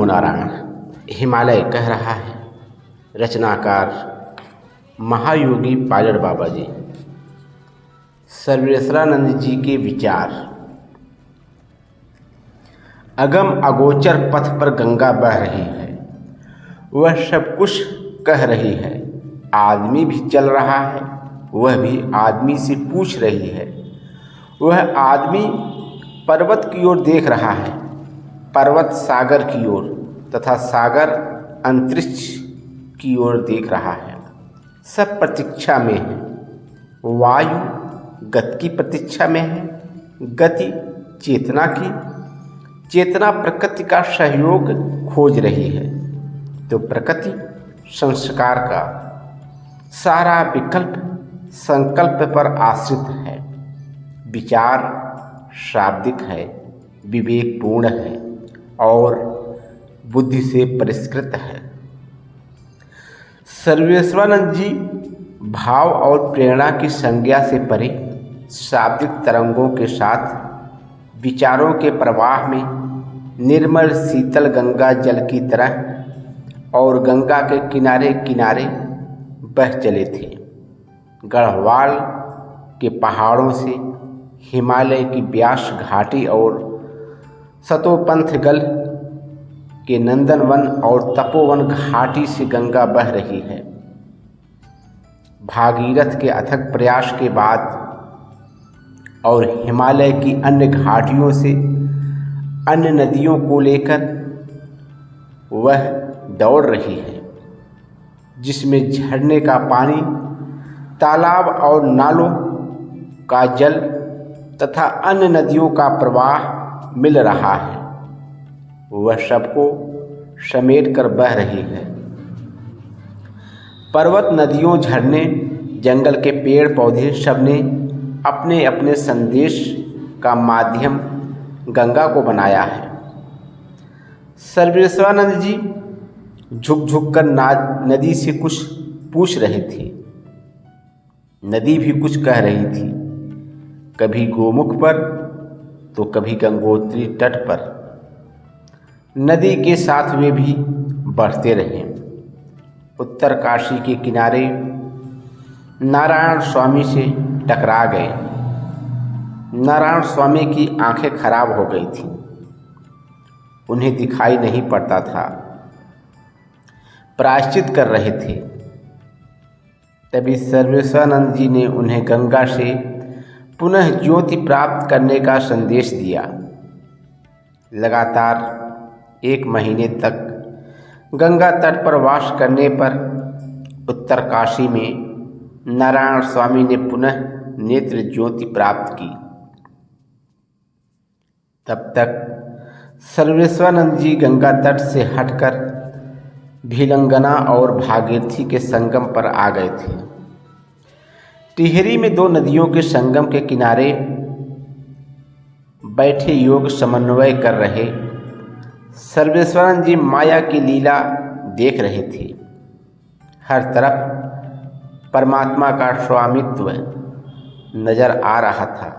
नमो नारायण। हिमालय कह रहा है। रचनाकार महायोगी पायलट बाबा जी। सर्वेश्वरानंद जी के विचार। अगम अगोचर पथ पर गंगा बह रही है, वह सब कुछ कह रही है। आदमी भी चल रहा है, वह भी आदमी से पूछ रही है। वह आदमी पर्वत की ओर देख रहा है, पर्वत सागर की ओर, तथा सागर अंतरिक्ष की ओर देख रहा है। सब प्रतीक्षा में है। वायु गति की प्रतीक्षा में है, गति चेतना की, चेतना प्रकृति का सहयोग खोज रही है, तो प्रकृति संस्कार का। सारा विकल्प संकल्प पर आश्रित है। विचार शाब्दिक है, विवेकपूर्ण है और बुद्धि से परिष्कृत है। सर्वेश्वरानंद जी भाव और प्रेरणा की संज्ञा से परे शाब्दिक तरंगों के साथ विचारों के प्रवाह में निर्मल शीतल गंगा जल की तरह और गंगा के किनारे किनारे बह चले थे। गढ़वाल के पहाड़ों से हिमालय की व्यास घाटी और सतोपंथगल के नंदनवन और तपोवन घाटी से गंगा बह रही है। भागीरथ के अथक प्रयास के बाद और हिमालय की अन्य घाटियों से अन्य नदियों को लेकर वह दौड़ रही है, जिसमें झरने का पानी, तालाब और नालों का जल तथा अन्य नदियों का प्रवाह मिल रहा है। वह सबको समेट कर बह रही है। पर्वत, नदियों, झरने, जंगल के पेड़ पौधे सबने अपने अपने संदेश का माध्यम गंगा को बनाया है। सर्वेश्वरानंद जी झुक झुक कर नदी से कुछ पूछ रहे थे। नदी भी कुछ कह रही थी, कभी गोमुख पर तो कभी गंगोत्री तट पर। नदी के साथ वे भी बढ़ते रहे। उत्तर काशी के किनारे नारायण स्वामी से टकरा गए। नारायण स्वामी की आंखें खराब हो गई थीं, उन्हें दिखाई नहीं पड़ता था, प्रायश्चित कर रहे थे। तभी सर्वेश्वरानंद जी ने उन्हें गंगा से पुनः ज्योति प्राप्त करने का संदेश दिया। लगातार 1 महीने तक गंगा तट पर वास करने पर उत्तरकाशी में नारायण स्वामी ने पुनः नेत्र ज्योति प्राप्त की। तब तक सर्वेश्वरानंद जी गंगा तट से हटकर भिलंगना और भागीरथी के संगम पर आ गए थे। टिहरी में 2 नदियों के संगम के किनारे बैठे योग समन्वय कर रहे सर्वेश्वरानंद जी माया की लीला देख रहे थे। हर तरफ परमात्मा का स्वामित्व नजर आ रहा था।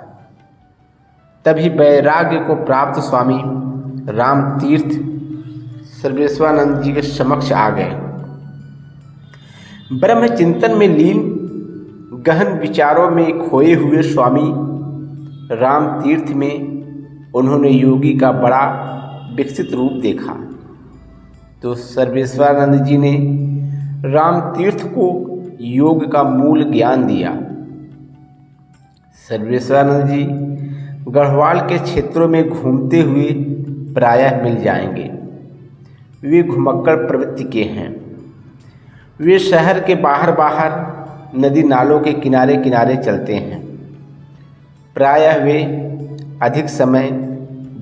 तभी वैराग्य को प्राप्त स्वामी राम तीर्थ सर्वेश्वरानंद जी के समक्ष आ गए। ब्रह्म चिंतन में लीन गहन विचारों में खोए हुए स्वामी राम तीर्थ में उन्होंने योगी का बड़ा विकसित रूप देखा। तो सर्वेश्वरानंद जी ने राम तीर्थ को योग का मूल ज्ञान दिया। सर्वेश्वरानंद जी गढ़वाल के क्षेत्रों में घूमते हुए प्रायः मिल जाएंगे। वे घुमक्कड़ प्रवृत्ति के हैं। वे शहर के बाहर बाहर नदी नालों के किनारे किनारे चलते हैं। प्रायः वे अधिक समय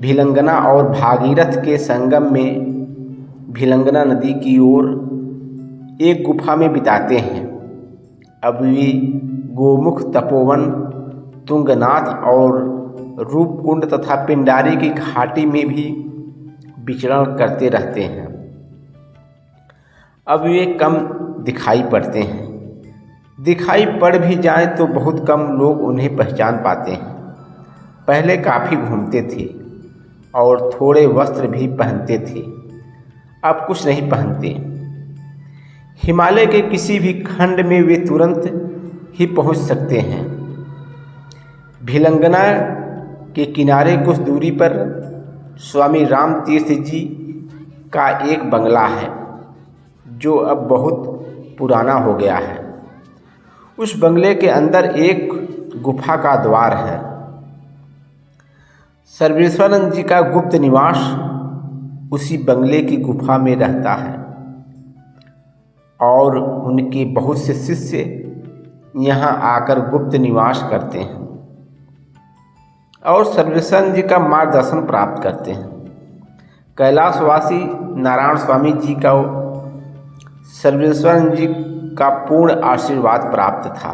भिलंगना और भागीरथ के संगम में भिलंगना नदी की ओर एक गुफा में बिताते हैं। अब वे गोमुख, तपोवन, तुंगनाथ और रूपकुंड तथा पिंडारी की घाटी में भी विचरण करते रहते हैं। अब वे कम दिखाई पड़ते हैं। दिखाई पड़ भी जाएं तो बहुत कम लोग उन्हें पहचान पाते हैं। पहले काफ़ी घूमते थे और थोड़े वस्त्र भी पहनते थे। अब कुछ नहीं पहनते। हिमालय के किसी भी खंड में वे तुरंत ही पहुंच सकते हैं। भिलंगना के किनारे कुछ दूरी पर स्वामी राम तीर्थ जी का एक बंगला है, जो अब बहुत पुराना हो गया है। उस बंगले के अंदर एक गुफा का द्वार है। सर्वेश्वरानंद जी का गुप्त निवास उसी बंगले की गुफा में रहता है और उनके बहुत से शिष्य यहाँ आकर गुप्त निवास करते हैं और सर्वेश्वरानंद जी का मार्गदर्शन प्राप्त करते हैं। कैलाशवासी नारायण स्वामी जी का सर्वेश्वरानंद जी का पूर्ण आशीर्वाद प्राप्त था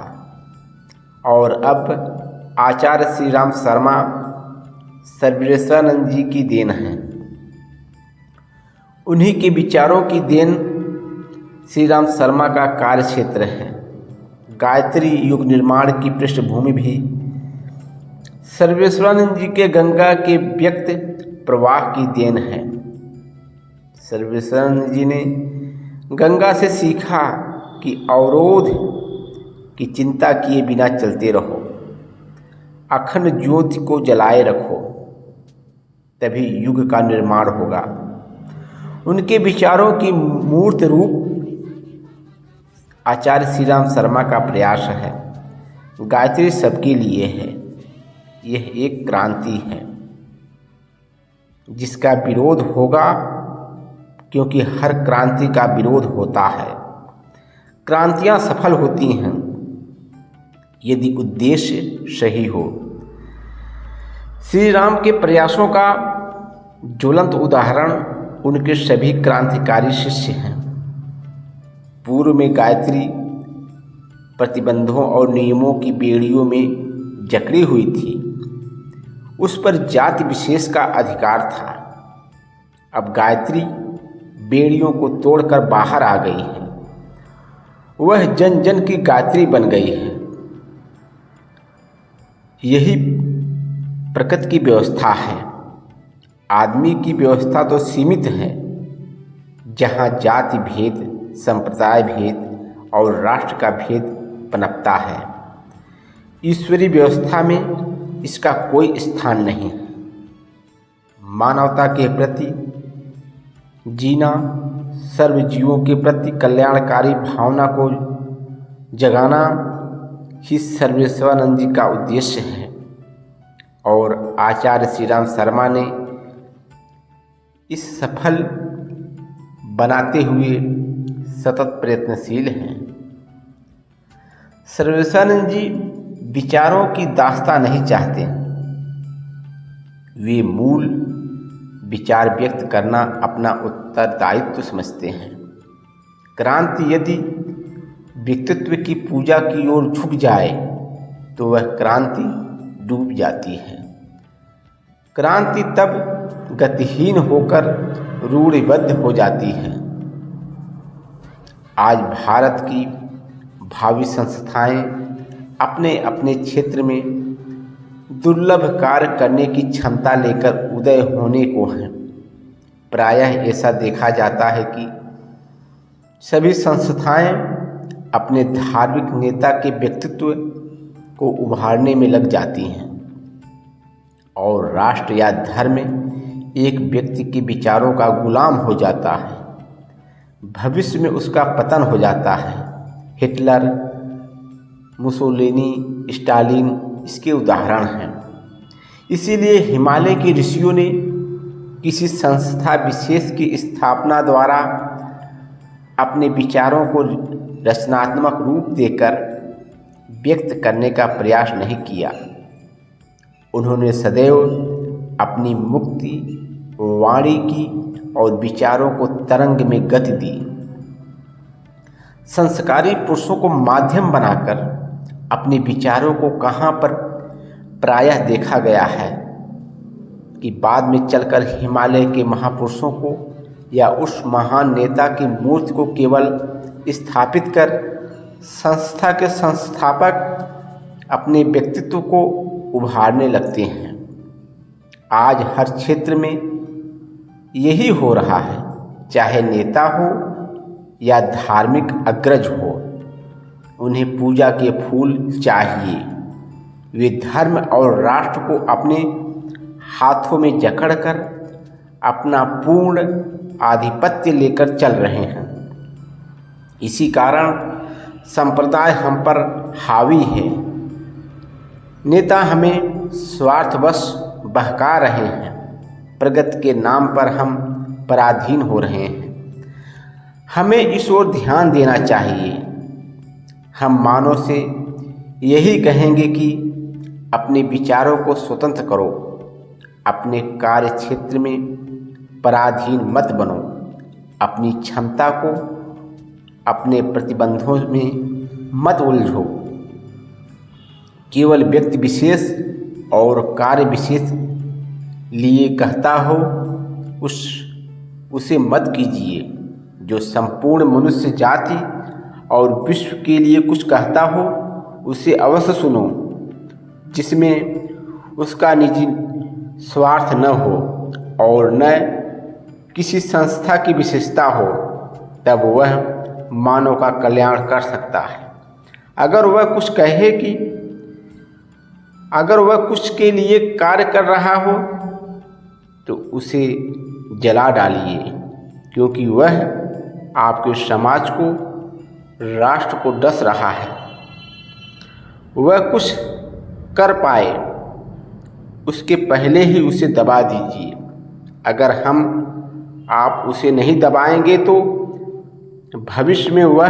और अब आचार्य श्री राम शर्मा सर्वेश्वरानंद जी की देन है। उन्हीं के विचारों की देन श्री राम शर्मा का कार्य क्षेत्र है। गायत्री युग निर्माण की पृष्ठभूमि भी सर्वेश्वरानंद जी के गंगा के व्यक्त प्रवाह की देन है। सर्वेश्वरानंद जी ने गंगा से सीखा कि अवरोध की चिंता किए बिना चलते रहो, अखंड ज्योति को जलाए रखो, तभी युग का निर्माण होगा। उनके विचारों की मूर्त रूप आचार्य श्री राम शर्मा का प्रयास है। गायत्री सबके लिए है। यह एक क्रांति है जिसका विरोध होगा, क्योंकि हर क्रांति का विरोध होता है। क्रांतियां सफल होती हैं यदि उद्देश्य सही हो। श्री राम के प्रयासों का ज्वलंत उदाहरण उनके सभी क्रांतिकारी शिष्य हैं। पूर्व में गायत्री प्रतिबंधों और नियमों की बेड़ियों में जकड़ी हुई थी। उस पर जाति विशेष का अधिकार था। अब गायत्री बेड़ियों को तोड़कर बाहर आ गई है। वह जन जन की गायत्री बन गई है। यही प्रकृति की व्यवस्था है। आदमी की व्यवस्था तो सीमित है, जहाँ जाति भेद, संप्रदाय भेद और राष्ट्र का भेद पनपता है। ईश्वरीय व्यवस्था में इसका कोई स्थान नहीं है। मानवता के प्रति जीना, सर्व जीवों के प्रति कल्याणकारी भावना को जगाना ही सर्वेश्वरानंद जी का उद्देश्य है और आचार्य श्री राम शर्मा ने इस सफल बनाते हुए सतत प्रयत्नशील हैं। सर्वेश्वरानंद जी विचारों की दास्तां नहीं चाहते। वे मूल विचार व्यक्त करना अपना उत्तरदायित्व समझते हैं। क्रांति यदि व्यक्तित्व की पूजा की ओर झुक जाए तो वह क्रांति डूब जाती है। क्रांति तब गतिहीन होकर रूढ़िबद्ध हो जाती है। आज भारत की भावी संस्थाएं अपने अपने क्षेत्र में दुर्लभ कार्य करने की क्षमता लेकर उदय होने को हैं। प्रायः ऐसा देखा जाता है कि सभी संस्थाएं अपने धार्मिक नेता के व्यक्तित्व को उभारने में लग जाती हैं और राष्ट्र या धर्म एक व्यक्ति के विचारों का गुलाम हो जाता है। भविष्य में उसका पतन हो जाता है। हिटलर, मुसोलिनी, स्टालिन इसके उदाहरण हैं। इसीलिए हिमालय के ऋषियों ने किसी संस्था विशेष की स्थापना द्वारा अपने विचारों को रचनात्मक रूप देकर व्यक्त करने का प्रयास नहीं किया। उन्होंने सदैव अपनी मुक्ति वाणी की और विचारों को तरंग में गति दी। संस्कारी पुरुषों को माध्यम बनाकर अपने विचारों को कहाँ पर प्रायः देखा गया है कि बाद में चलकर हिमालय के महापुरुषों को या उस महान नेता की मूर्ति को केवल स्थापित कर संस्था के संस्थापक अपने व्यक्तित्व को उभारने लगते हैं। आज हर क्षेत्र में यही हो रहा है। चाहे नेता हो या धार्मिक अग्रज हो, उन्हें पूजा के फूल चाहिए। वे धर्म और राष्ट्र को अपने हाथों में जकड़कर अपना पूर्ण आधिपत्य लेकर चल रहे हैं। इसी कारण संप्रदाय हम पर हावी है। नेता हमें स्वार्थवश बहका रहे हैं। प्रगति के नाम पर हम पराधीन हो रहे हैं। हमें इस ओर ध्यान देना चाहिए। हम मानव से यही कहेंगे कि अपने विचारों को स्वतंत्र करो, अपने कार्य क्षेत्र में पराधीन मत बनो, अपनी क्षमता को अपने प्रतिबंधों में मत उलझो। केवल व्यक्ति विशेष और कार्य विशेष लिए कहता हो उसे मत कीजिए। जो संपूर्ण मनुष्य जाति और विश्व के लिए कुछ कहता हो उसे अवश्य सुनो। जिसमें उसका निजी स्वार्थ न हो और न किसी संस्था की विशेषता हो, तब वह मानव का कल्याण कर सकता है। अगर वह कुछ के लिए कार्य कर रहा हो तो उसे जला डालिए, क्योंकि वह आपके समाज को, राष्ट्र को डस रहा है। वह कुछ कर पाए उसके पहले ही उसे दबा दीजिए। अगर आप उसे नहीं दबाएंगे तो भविष्य में वह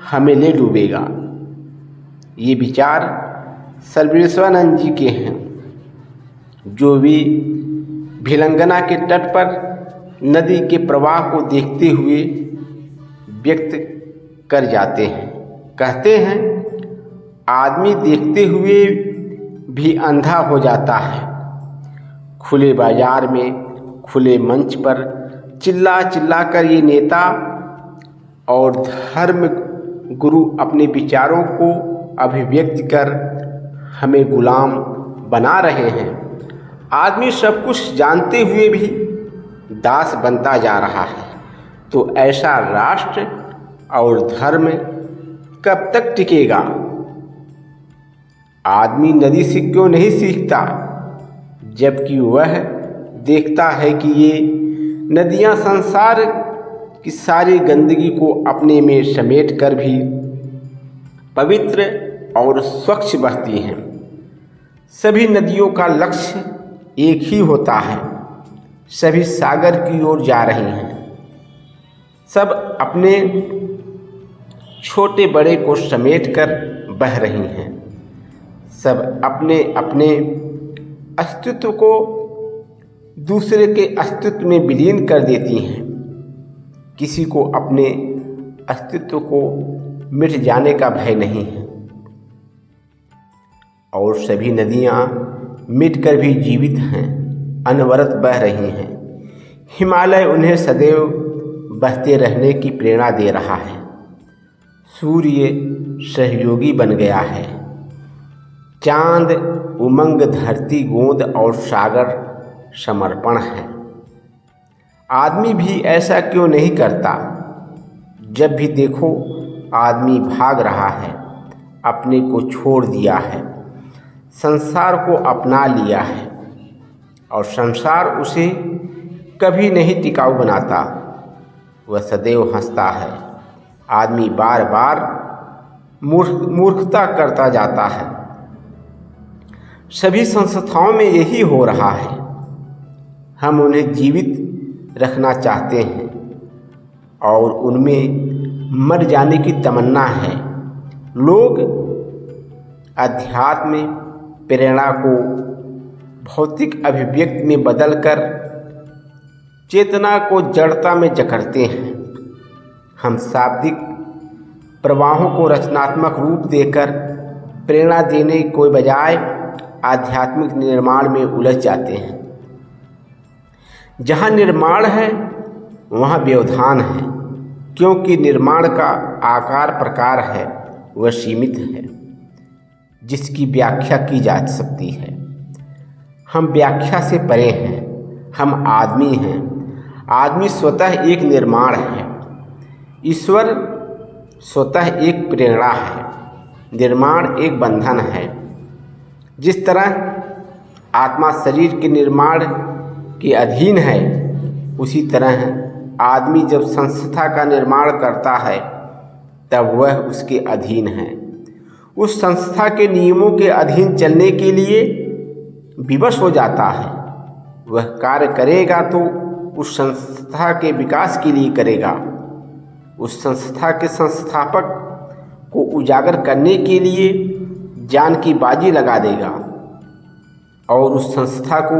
हमें ले डूबेगा। ये विचार सर्वेश्वरानंद जी के हैं, जो भी भिलंगना के तट पर नदी के प्रवाह को देखते हुए व्यक्त कर जाते हैं। कहते हैं, आदमी देखते हुए भी अंधा हो जाता है। खुले बाजार में, खुले मंच पर चिल्ला चिल्ला कर ये नेता और धर्म गुरु अपने विचारों को अभिव्यक्त कर हमें गुलाम बना रहे हैं। आदमी सब कुछ जानते हुए भी दास बनता जा रहा है। तो ऐसा राष्ट्र और धर्म कब तक टिकेगा? आदमी नदी से क्यों नहीं सीखता, जबकि वह देखता है कि ये नदियाँ संसार की सारी गंदगी को अपने में समेट कर भी पवित्र और स्वच्छ बहती हैं। सभी नदियों का लक्ष्य एक ही होता है, सभी सागर की ओर जा रही हैं। सब अपने छोटे बड़े को समेट कर बह रही हैं। सब अपने अपने अस्तित्व को दूसरे के अस्तित्व में विलीन कर देती हैं। किसी को अपने अस्तित्व को मिट जाने का भय नहीं है और सभी नदियाँ मिटकर भी जीवित हैं, अनवरत बह रही हैं। हिमालय उन्हें सदैव बहते रहने की प्रेरणा दे रहा है। सूर्य सहयोगी बन गया है। चांद उमंग, धरती गोंद और सागर समर्पण है। आदमी भी ऐसा क्यों नहीं करता? जब भी देखो आदमी भाग रहा है, अपने को छोड़ दिया है, संसार को अपना लिया है और संसार उसे कभी नहीं टिकाऊ बनाता। वह सदैव हंसता है। आदमी बार बार मूर्खता करता जाता है। सभी संस्थाओं में यही हो रहा है। हम उन्हें जीवित रखना चाहते हैं और उनमें मर जाने की तमन्ना है। लोग अध्यात्म प्रेरणा को भौतिक अभिव्यक्ति में बदलकर चेतना को जड़ता में जकड़ते हैं। हम शाब्दिक प्रवाहों को रचनात्मक रूप देकर प्रेरणा देने के बजाय आध्यात्मिक निर्माण में उलझ जाते हैं। जहाँ निर्माण है वहाँ व्यवधान है, क्योंकि निर्माण का आकार प्रकार है, वह सीमित है, जिसकी व्याख्या की जा सकती है। हम व्याख्या से परे हैं। हम आदमी हैं। आदमी स्वतः एक निर्माण है, ईश्वर स्वतः एक प्रेरणा है, निर्माण एक बंधन है। जिस तरह आत्मा शरीर के निर्माण के अधीन है, उसी तरह आदमी जब संस्था का निर्माण करता है तब वह उसके अधीन है। उस संस्था के नियमों के अधीन चलने के लिए विवश हो जाता है। वह कार्य करेगा तो उस संस्था के विकास के लिए करेगा, उस संस्था के संस्थापक को उजागर करने के लिए जान की बाजी लगा देगा और उस संस्था को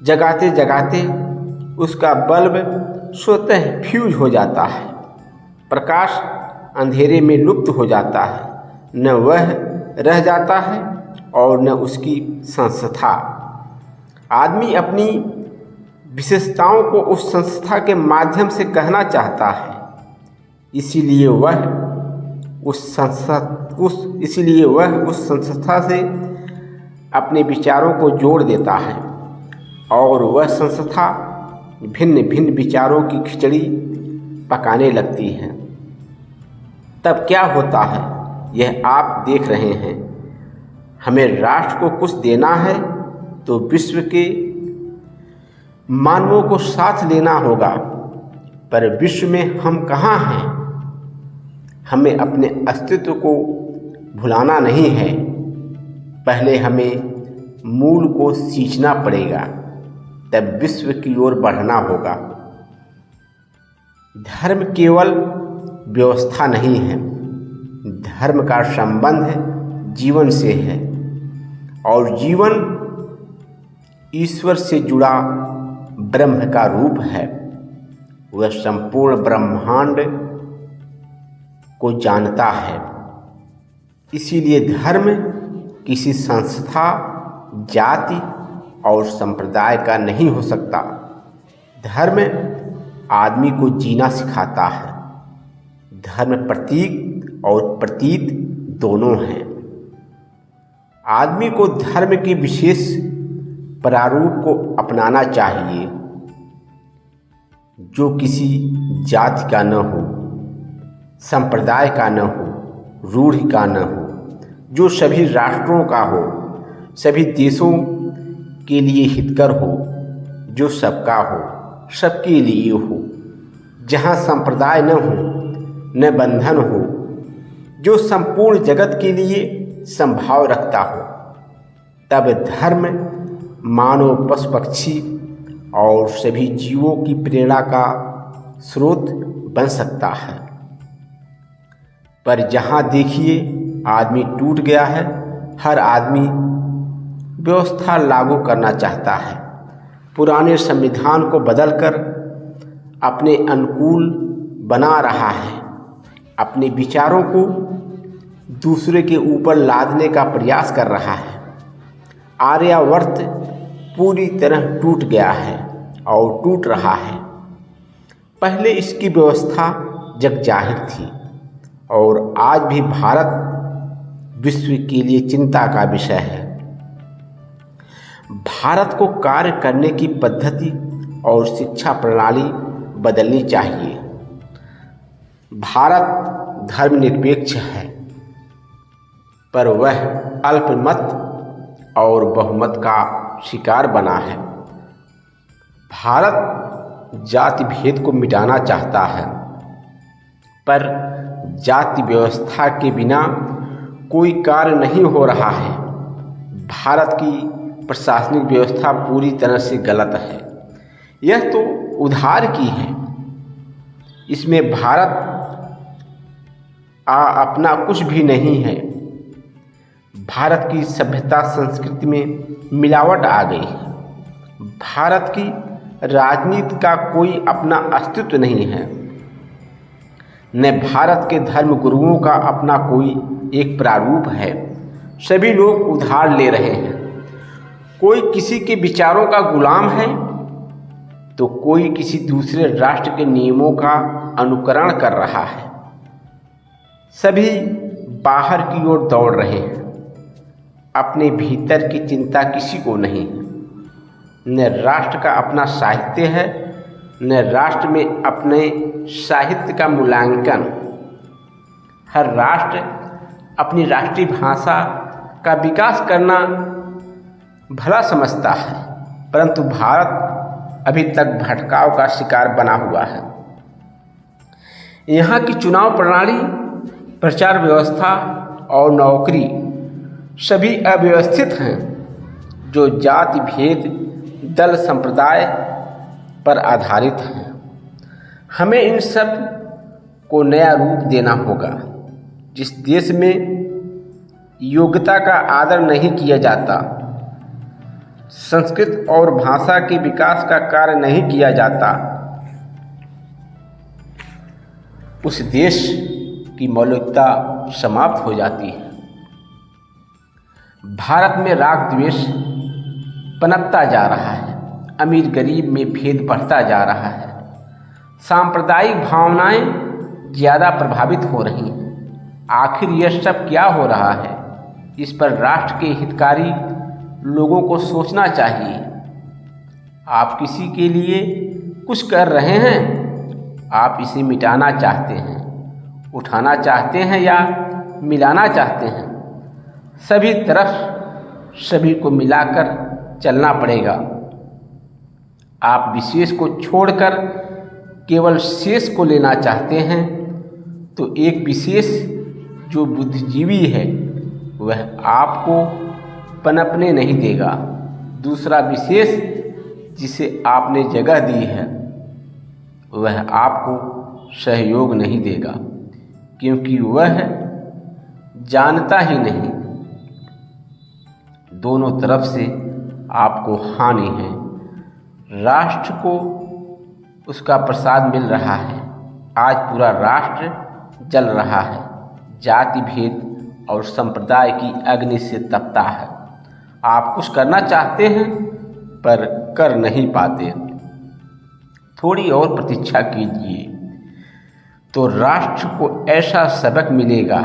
जगाते जगाते उसका बल्ब स्वतः फ्यूज हो जाता है, प्रकाश अंधेरे में लुप्त हो जाता है, न वह रह जाता है और न उसकी संस्था। आदमी अपनी विशेषताओं को उस संस्था के माध्यम से कहना चाहता है, इसीलिए वह उस संस्था से अपने विचारों को जोड़ देता है और वह संस्था भिन्न भिन्न विचारों की खिचड़ी पकाने लगती है। तब क्या होता है यह आप देख रहे हैं। हमें राष्ट्र को कुछ देना है तो विश्व के मानवों को साथ लेना होगा, पर विश्व में हम कहाँ हैं। हमें अपने अस्तित्व को भुलाना नहीं है, पहले हमें मूल को सींचना पड़ेगा, तब विश्व की ओर बढ़ना होगा। धर्म केवल व्यवस्था नहीं है, धर्म का संबंध जीवन से है और जीवन ईश्वर से जुड़ा ब्रह्म का रूप है। वह संपूर्ण ब्रह्मांड को जानता है। इसीलिए धर्म किसी संस्था, जाति और संप्रदाय का नहीं हो सकता। धर्म आदमी को जीना सिखाता है। धर्म प्रतीक और प्रतीत दोनों हैं। आदमी को धर्म के विशेष प्रारूप को अपनाना चाहिए, जो किसी जाति का न हो, संप्रदाय का न हो, रूढ़ि का न हो, जो सभी राष्ट्रों का हो, सभी देशों के लिए हितकर हो, जो सबका हो, सबके लिए हो, जहाँ संप्रदाय न हो न बंधन हो, जो संपूर्ण जगत के लिए संभाव रखता हो। तब धर्म मानव, पशु, पक्षी और सभी जीवों की प्रेरणा का स्रोत बन सकता है। पर जहाँ देखिए आदमी टूट गया है। हर आदमी व्यवस्था लागू करना चाहता है, पुराने संविधान को बदलकर अपने अनुकूल बना रहा है, अपने विचारों को दूसरे के ऊपर लादने का प्रयास कर रहा है। आर्यावर्त पूरी तरह टूट गया है और टूट रहा है। पहले इसकी व्यवस्था जग जाहिर थी और आज भी भारत विश्व के लिए चिंता का विषय है। भारत को कार्य करने की पद्धति और शिक्षा प्रणाली बदलनी चाहिए। भारत धर्मनिरपेक्ष है, पर वह अल्पमत और बहुमत का शिकार बना है। भारत जाति भेद को मिटाना चाहता है, पर जाति व्यवस्था के बिना कोई कार्य नहीं हो रहा है। भारत की प्रशासनिक व्यवस्था पूरी तरह से गलत है। यह तो उधार की है, इसमें भारत अपना कुछ भी नहीं है। भारत की सभ्यता संस्कृति में मिलावट आ गई है। भारत की राजनीति का कोई अपना अस्तित्व नहीं है। न भारत के धर्म गुरुओं का अपना कोई एक प्रारूप है। सभी लोग उधार ले रहे हैं। कोई किसी के विचारों का गुलाम है तो कोई किसी दूसरे राष्ट्र के नियमों का अनुकरण कर रहा है। सभी बाहर की ओर दौड़ रहे हैं। अपने भीतर की चिंता किसी को नहीं है। न राष्ट्र का अपना साहित्य है, न राष्ट्र में अपने साहित्य का मूल्यांकन। हर राष्ट्र अपनी राष्ट्रीय भाषा का विकास करना भला समझता है, परंतु भारत अभी तक भटकाव का शिकार बना हुआ है। यहाँ की चुनाव प्रणाली, प्रचार व्यवस्था और नौकरी सभी अव्यवस्थित हैं, जो जाति भेद, दल, संप्रदाय पर आधारित हैं। हमें इन सब को नया रूप देना होगा। जिस देश में योग्यता का आदर नहीं किया जाता, संस्कृत और भाषा के विकास का कार्य नहीं किया जाता, उस देश की मौलिकता समाप्त हो जाती है। भारत में राग द्वेष पनपता जा रहा है, अमीर गरीब में भेद बढ़ता जा रहा है, सांप्रदायिक भावनाएं ज़्यादा प्रभावित हो रही हैं। आखिर यह सब क्या हो रहा है? इस पर राष्ट्र के हितकारी लोगों को सोचना चाहिए। आप किसी के लिए कुछ कर रहे हैं, आप इसे मिटाना चाहते हैं, उठाना चाहते हैं या मिलाना चाहते हैं। सभी तरफ सभी को मिलाकर चलना पड़ेगा। आप विशेष को छोड़कर केवल शेष को लेना चाहते हैं तो एक विशेष जो बुद्धिजीवी है वह आपको पनपने नहीं देगा। दूसरा विशेष जिसे आपने जगह दी है वह आपको सहयोग नहीं देगा, क्योंकि वह जानता ही नहीं। दोनों तरफ से आपको हानि है। राष्ट्र को उसका प्रसाद मिल रहा है। आज पूरा राष्ट्र जल रहा है, जाति भेद और संप्रदाय की अग्नि से तपता है। आप कुछ करना चाहते हैं पर कर नहीं पाते। थोड़ी और प्रतीक्षा कीजिए तो राष्ट्र को ऐसा सबक मिलेगा,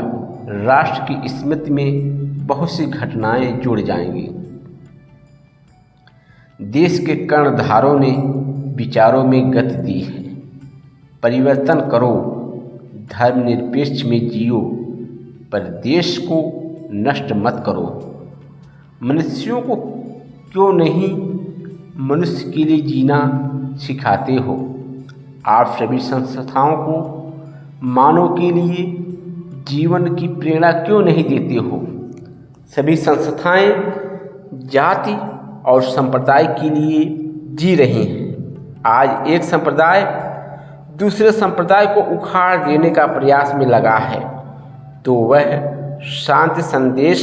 राष्ट्र की स्मृति में बहुत सी घटनाएं जुड़ जाएंगी। देश के कर्णधारों ने विचारों में गति दी है। परिवर्तन करो, धर्मनिरपेक्ष में जियो, पर देश को नष्ट मत करो। मनुष्यों को क्यों नहीं मनुष्य के लिए जीना सिखाते हो? आप सभी संस्थाओं को मानव के लिए जीवन की प्रेरणा क्यों नहीं देते हो? सभी संस्थाएं जाति और संप्रदाय के लिए जी रही हैं। आज एक संप्रदाय दूसरे संप्रदाय को उखाड़ देने का प्रयास में लगा है, तो वह शांति संदेश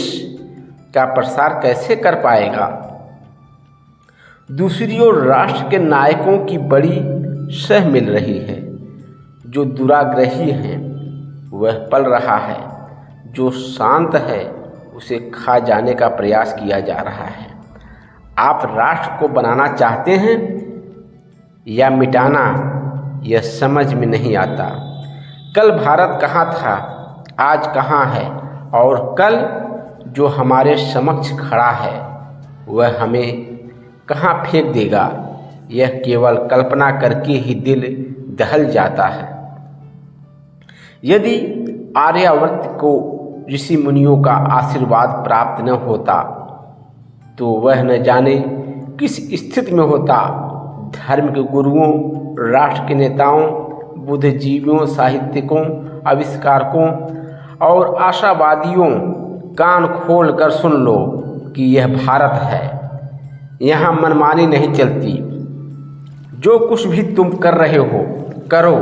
का प्रसार कैसे कर पाएगा? दूसरी ओर राष्ट्र के नायकों की बड़ी सह मिल रही है। जो दुराग्रही हैं वह पल रहा है, जो शांत है उसे खा जाने का प्रयास किया जा रहा है। आप राष्ट्र को बनाना चाहते हैं या मिटाना, यह समझ में नहीं आता। कल भारत कहाँ था, आज कहाँ है, और कल जो हमारे समक्ष खड़ा है वह हमें कहाँ फेंक देगा, यह केवल कल्पना करके ही दिल दहल जाता है। यदि आर्यावर्त को ऋषि मुनियों का आशीर्वाद प्राप्त न होता तो वह न जाने किस स्थिति में होता। धर्म के गुरुओं, राष्ट्र के नेताओं, बुद्धिजीवियों, साहित्यिकों, आविष्कारकों और आशावादियों, कान खोल कर सुन लो कि यह भारत है। यहाँ मनमानी नहीं चलती। जो कुछ भी तुम कर रहे हो करो,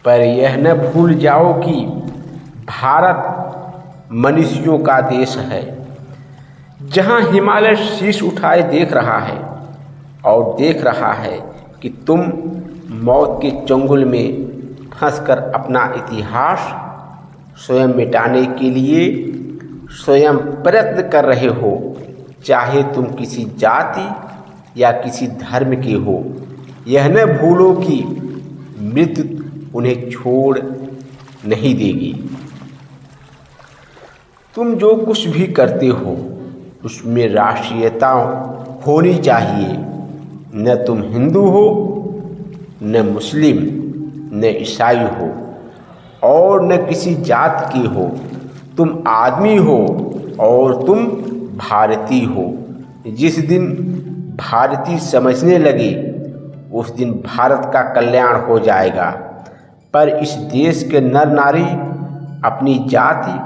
पर यह न भूल जाओ कि भारत मनुष्यों का देश है, जहाँ हिमालय शीश उठाए देख रहा है और देख रहा है कि तुम मौत के चंगुल में फंसकर अपना इतिहास स्वयं मिटाने के लिए स्वयं प्रयत्न कर रहे हो, चाहे तुम किसी जाति या किसी धर्म के हो। यह न भूलो कि मृत्यु उन्हें छोड़ नहीं देगी। तुम जो कुछ भी करते हो उसमें राष्ट्रीयता होनी चाहिए। न तुम हिंदू हो न मुस्लिम न ईसाई हो और न किसी जात की हो। तुम आदमी हो और तुम भारतीय हो। जिस दिन भारतीय समझने लगे उस दिन भारत का कल्याण हो जाएगा। पर इस देश के नर नारी अपनी जाति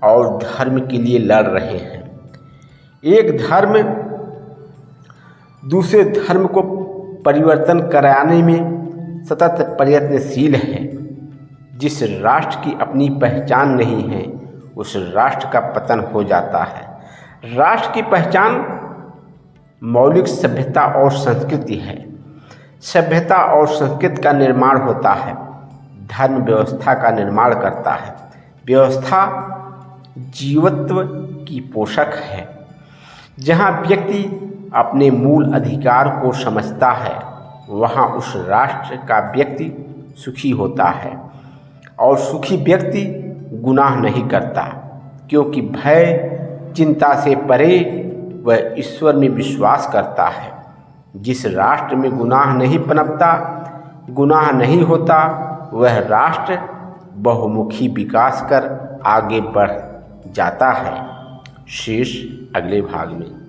और धर्म के लिए लड़ रहे हैं। एक धर्म दूसरे धर्म को परिवर्तन कराने में सतत प्रयत्नशील है। जिस राष्ट्र की अपनी पहचान नहीं है उस राष्ट्र का पतन हो जाता है। राष्ट्र की पहचान मौलिक सभ्यता और संस्कृति है। सभ्यता और संस्कृति का निर्माण होता है, धर्म व्यवस्था का निर्माण करता है। व्यवस्था जीवत्व की पोषक है। जहाँ व्यक्ति अपने मूल अधिकार को समझता है वहाँ उस राष्ट्र का व्यक्ति सुखी होता है और सुखी व्यक्ति गुनाह नहीं करता, क्योंकि भय चिंता से परे वह ईश्वर में विश्वास करता है। जिस राष्ट्र में गुनाह नहीं पनपता, गुनाह नहीं होता, वह राष्ट्र बहुमुखी विकास कर आगे बढ़ जाता है। शेष अगले भाग में।